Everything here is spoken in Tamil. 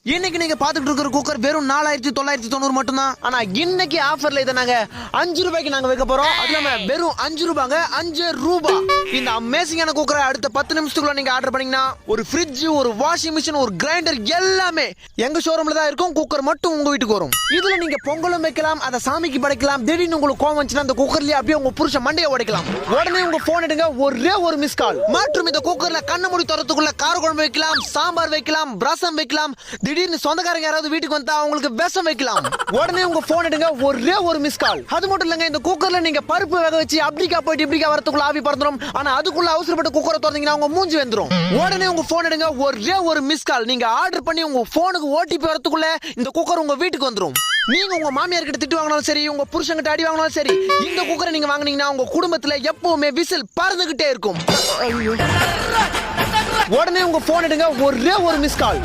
இன்னைக்கு நீங்க பாத்துட்டு இருக்கிற குக்கர் வெறும் 4990 மட்டும் தான். ஆனா இன்னைக்கு ஆஃபர்ல இதை நாங்க 5 ரூபாய்க்கு நாங்க வைக்க போறோம். அது இல்லாம வெறும் 5 ரூபாங்க, 5 ரூபாய். இந்த அமேசிங்கான குக்கரை அடுத்த 10 நிமிஷத்துக்குள்ள நீங்க ஆர்டர் பண்ணீங்கன்னா ஒரு ஃப்ரிட்ஜ், ஒரு வாஷிங் மிஷின், ஒரு கிரைண்டர் எல்லாமே எங்க ஷோரூம்ல தான் இருக்கும். குக்கர் மட்டும் உங்க வீட்டுக்கு வரும். இதுல நீங்க பொங்கலும் வைக்கலாம், அதை சாமிக்கு படைக்கலாம். திடீர்னு உங்களுக்கு கோவம் வந்துச்சுன்னா அந்த குக்கர்லயே அப்படியே உங்க புருஷ மண்டையை உடைக்கலாம். உடனே உங்க போன் எடுங்க, ஒரே ஒரு மிஸ் கால். மற்றும் இந்த குக்கர்ல கண்ண மூடி தரத்துக்குள்ள கார குழம்பு வைக்கலாம், சாம்பார் வைக்கலாம், ரசம் வைக்கலாம். திடீர்னு சொந்தக்காரங்க யாராவது வீட்டுக்கு வந்தா அவங்களுக்கு விஷம் வைக்கலாம். உடனே உங்க போன் எடுங்க, ஒரே ஒரு மிஸ் கால். அது மட்டும் இல்லங்க, இந்த குக்கர்ல நீங்க பருப்பு வேக வச்சு அப்படிக்கா போயிட்டு இப்படிக்கா வரதுக்குள்ள ஆவி பறந்துரும். ஆனா அதுக்குள்ள அவசரப்பட்டு குக்கரை திறந்தீங்கன்னா உங்க மூஞ்சி வெந்துரும். உடனே உங்க போன் எடுங்க, ஒரே ஒரு மிஸ் கால். நீங்க ஆர்டர் பண்ணி உங்க போனுக்கு ஓடிபி வரதுக்குள்ள இந்த குக்கர் உங்க வீட்டுக்கு வந்துரும். நீங்க உங்க மாமியார் கிட்ட திட்டு வாங்கினாலும் சரி, உங்க புருஷன் கிட்ட அடி வாங்கினாலும் சரி, இந்த குக்கரை நீங்க வாங்குனீங்கன்னா உங்க குடும்பத்துல எப்பவுமே விசில் பறந்துகிட்டே இருக்கும். உடனே உங்க போன் எடுங்க, ஒரே ஒரு மிஸ் கால்.